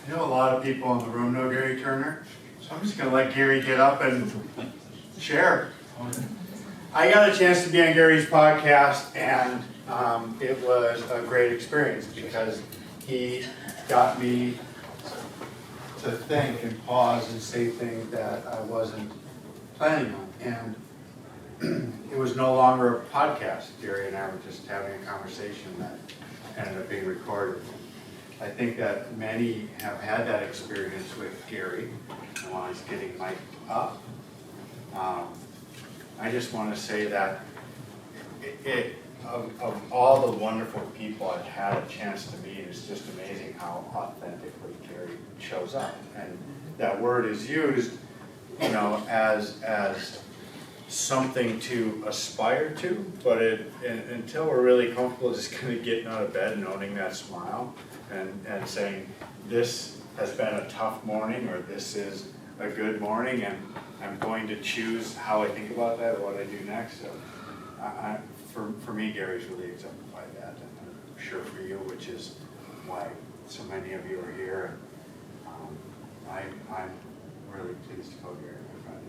I know a lot of people in the room know Gary Turner, so I'm just going to let Gary get up and share. I got a chance to be on Gary's podcast, and it was a great experience because he got me to think and pause and say things that I wasn't planning on. And it was no longer a podcast. Gary and I were just having a conversation that ended up being recorded. I think that many have had that experience with Garry, and while he's getting mic'd up, I just want to say that of all the wonderful people I've had a chance to meet, it's just amazing how authentically Garry shows up. And that word is used, you know, as something to aspire to, but until we're really comfortable just kind of getting out of bed and owning that smile and saying, this has been a tough morning, or this is a good morning, and I'm going to choose how I think about that or what I do next. So for me, Gary's really exemplified that, and I'm sure for you, which is why so many of you are here. I'm really pleased to call Garry my friend.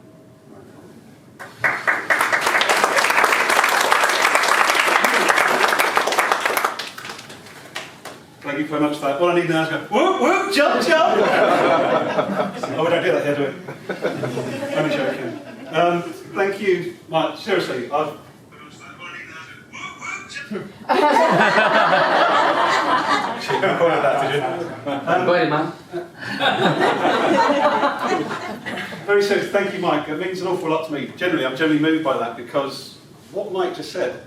Thank you very much for that. All I need now is go, whoop, whoop, jump, jump! Oh, we don't do that here, do we? I'm joking. Thank you, Mike. Seriously, you recorded that, did you? Man. Very serious. Thank you, Mike. It means an awful lot to me. Generally, I'm generally moved by that because what Mike just said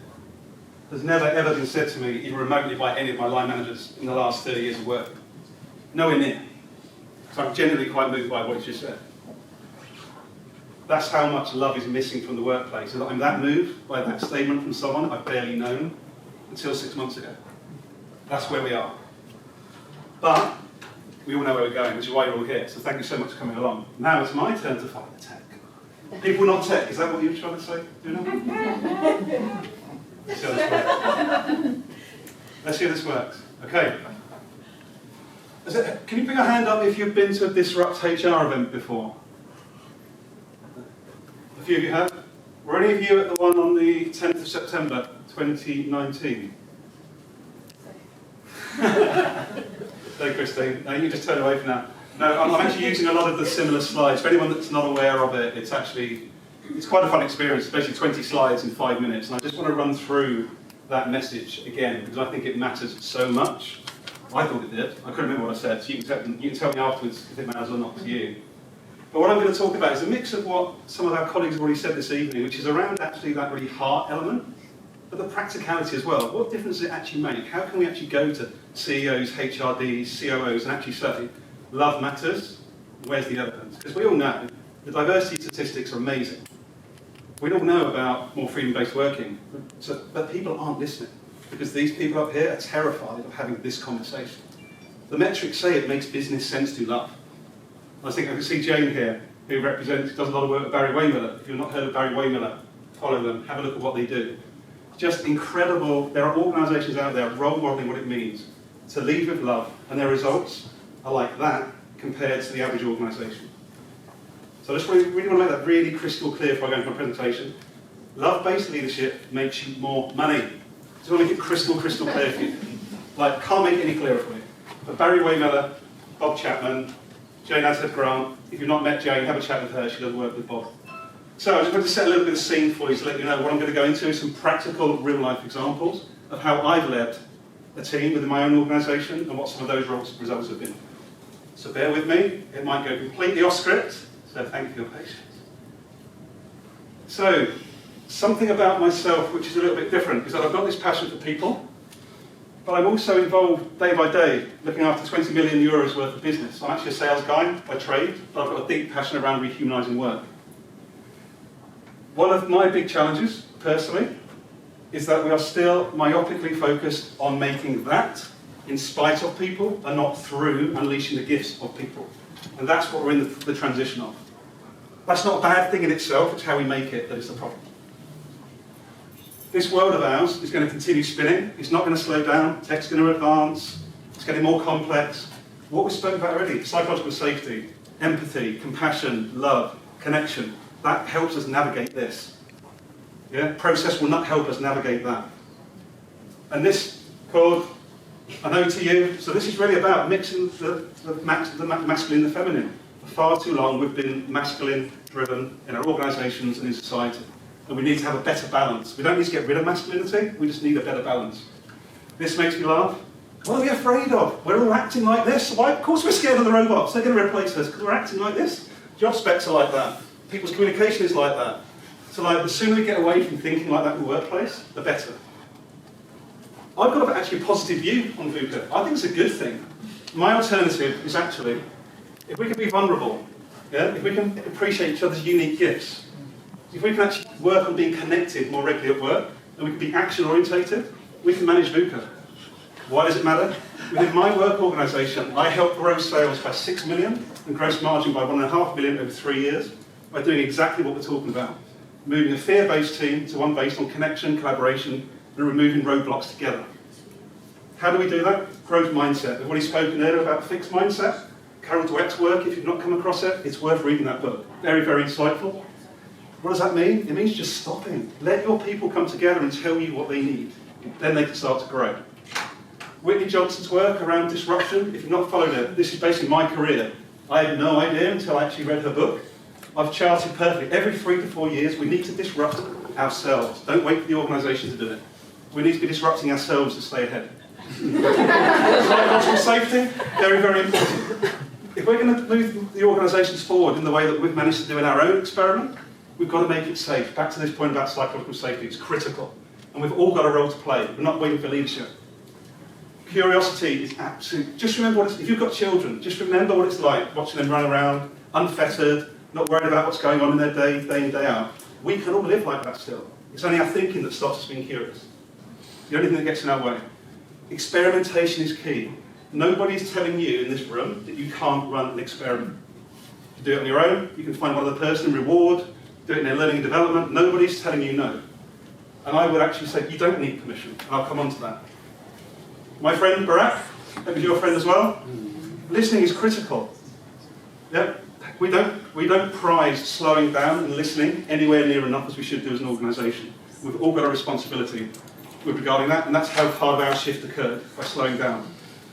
has never ever been said to me, even remotely, by any of my line managers in the last 30 years of work. Nowhere near. So I'm genuinely quite moved by what he just said. That's how much love is missing from the workplace. I'm that moved by that statement from someone I've barely known until 6 months ago. That's where we are. But we all know where we're going, which is why you're all here. So thank you so much for coming along. Now it's my turn to fight the tech. People not tech, is that what you were trying to say? Do you know? Let's see how this works. Let's see how this works. Okay. Can you put your hand up if you've been to a Disrupt HR event before? A few of you have. Were any of you at the one on the 10th of September 2019? So Christine, no, you just turn away from that. No, I'm actually using a lot of the similar slides. For anyone that's not aware of it, it's quite a fun experience. It's basically 20 slides in 5 minutes, and I just want to run through that message again because I think it matters so much. I thought it did. I couldn't remember what I said, so you can tell me afterwards if it matters or not to you. But what I'm going to talk about is a mix of what some of our colleagues have already said this evening, which is around actually that really heart element, but the practicality as well. What difference does it actually make? How can we actually go to CEOs, HRDs, COOs and actually say, love matters, where's the evidence? Because we all know the diversity statistics are amazing. We all know about more freedom-based working, but people aren't listening because these people up here are terrified of having this conversation. The metrics say it makes business sense to love. I think I can see Jane here, who does a lot of work with Barry Waymiller. If you've not heard of Barry Waymiller, follow them, have a look at what they do. Just incredible. There are organisations out there role modelling what it means to lead with love, and their results are like that compared to the average organisation. So I just really want to make that really crystal clear before I go into my presentation. Love-based leadership makes you more money. Just want to make it crystal clear for you. Like, can't make it any clearer for you. But Barry Waymiller, Bob Chapman, Jane Adhead-Grant. If you've not met Jane, have a chat with her. She does work with Bob. So I just want to set a little bit of scene for you to let you know what I'm going to go into, some practical real-life examples of how I've led a team within my own organisation and what some of those results have been. So bear with me. It might go completely off script, so thank you for your patience. So, something about myself which is a little bit different is that I've got this passion for people, but I'm also involved day by day looking after 20 million euros worth of business. I'm actually a sales guy by trade, but I've got a deep passion around rehumanising work. One of my big challenges, personally, is that we are still myopically focused on making that in spite of people and not through unleashing the gifts of people. And that's what we're in the transition of. That's not a bad thing in itself, it's how we make it that is the problem. This world of ours is going to continue spinning. It's not going to slow down. Tech's going to advance. It's getting more complex. What we've spoken about already, psychological safety, empathy, compassion, love, connection, that helps us navigate this. Yeah? Process will not help us navigate that. And this called an OTU, so this is really about mixing the masculine and the feminine. For far too long we've been masculine driven in our organisations and in society. And we need to have a better balance. We don't need to get rid of masculinity, we just need a better balance. This makes me laugh. What are we afraid of? We're all acting like this. Why? Of course we're scared of the robots. They're going to replace us because we're acting like this. Job specs are like that. People's communication is like that. So like, the sooner we get away from thinking like that in the workplace, the better. I've got actually a positive view on VUCA. I think it's a good thing. My alternative is actually, if we can be vulnerable, yeah? If we can appreciate each other's unique gifts, if we can actually work on being connected more regularly at work, and we can be action-orientated, we can manage VUCA. Why does it matter? Within my work organisation, I help grow sales by 6 million and gross margin by 1.5 million over 3 years by doing exactly what we're talking about. Moving a fear-based team to one based on connection, collaboration, and removing roadblocks together. How do we do that? Growth mindset. We've already spoken earlier about fixed mindset. Carol Dweck's work, if you've not come across it, it's worth reading that book. Very, very insightful. What does that mean? It means just stopping. Let your people come together and tell you what they need. Then they can start to grow. Whitney Johnson's work around disruption, if you've not followed it, this is basically my career. I had no idea until I actually read her book. I've charted perfectly. Every 3 to 4 years, we need to disrupt ourselves. Don't wait for the organisation to do it. We need to be disrupting ourselves to stay ahead. Psychological safety, very, very important. If we're going to move the organisations forward in the way that we've managed to do in our own experiment, we've got to make it safe. Back to this point about psychological safety, it's critical. And we've all got a role to play. We're not waiting for leadership. Curiosity is absolute. Just remember what it's, if you've got children, just remember what it's like watching them run around, unfettered, not worried about what's going on in their day in, day out. We can all live like that still. It's only our thinking that stops us being curious. The only thing that gets in our way. Experimentation is key. Nobody's telling you in this room that you can't run an experiment. You do it on your own, you can find one other person, reward, do it in their learning and development. Nobody's telling you no. And I would actually say you don't need permission, and I'll come on to that. My friend Barack, maybe your friend as well, listening is critical. Yeah? We don't prize slowing down and listening anywhere near enough as we should do as an organisation. We've all got a responsibility with regarding that, and that's how part of our shift occurred, by slowing down.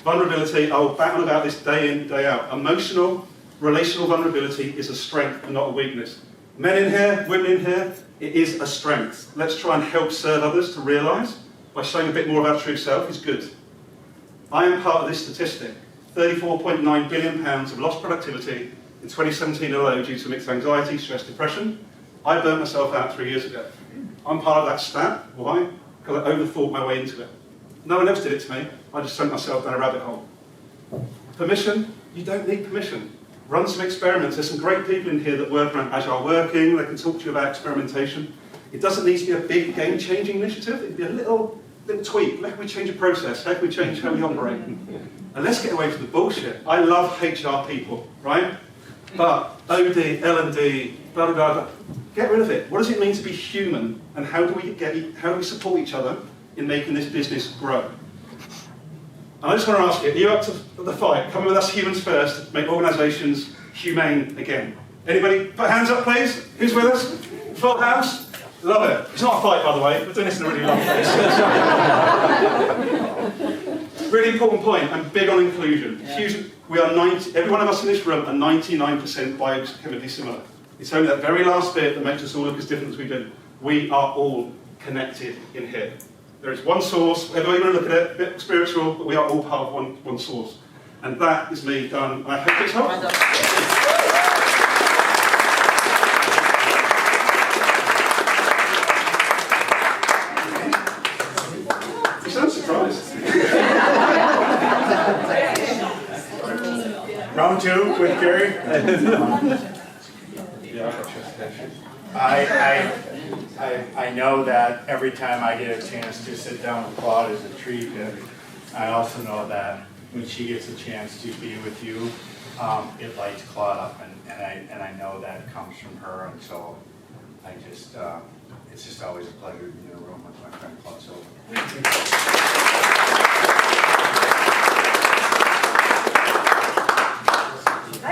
Vulnerability, I'll battle about this day in, day out. Emotional, relational vulnerability is a strength and not a weakness. Men in here, women in here, it is a strength. Let's try and help serve others to realise by showing a bit more of our true self is good. I am part of this statistic. £34.9 billion of lost productivity in 2017 alone due to mixed anxiety, stress, depression. I burnt myself out 3 years ago. I'm part of that stat. Why? Because I overthought my way into it. No one else did it to me. I just sent myself down a rabbit hole. Permission? You don't need permission. Run some experiments. There's some great people in here that work around agile working. They can talk to you about experimentation. It doesn't need to be a big game-changing initiative. It can be a little tweak. How can we change a process? How can we change how we operate? And let's get away from the bullshit. I love HR people, right? But OD, L&D, blah, blah, blah, blah. Get rid of it. What does it mean to be human? And how do we support each other in making this business grow? And I just want to ask you, are you up to the fight? Coming with us, Humans First, to make organisations humane again. Anybody? Put hands up, please. Who's with us? Full house? Love it. It's not a fight, by the way. We're doing this in a really long place. Really important point. I'm big on inclusion. Yeah. We are every one of us in this room are 99% biochemically similar. It's only that very last bit that makes us all look as different as we do. We are all connected in here. There is one source, whatever you want to look at it, a bit spiritual, but we are all part of one source. And that is me done. I hope it's helpful. You sound surprised. Round two with Garry. I know that every time I get a chance to sit down with Claude is a treat, and I also know that when she gets a chance to be with you, it lights Claude up, and I know that comes from her, and so I just it's just always a pleasure to be in a room with my friend Claude Silver.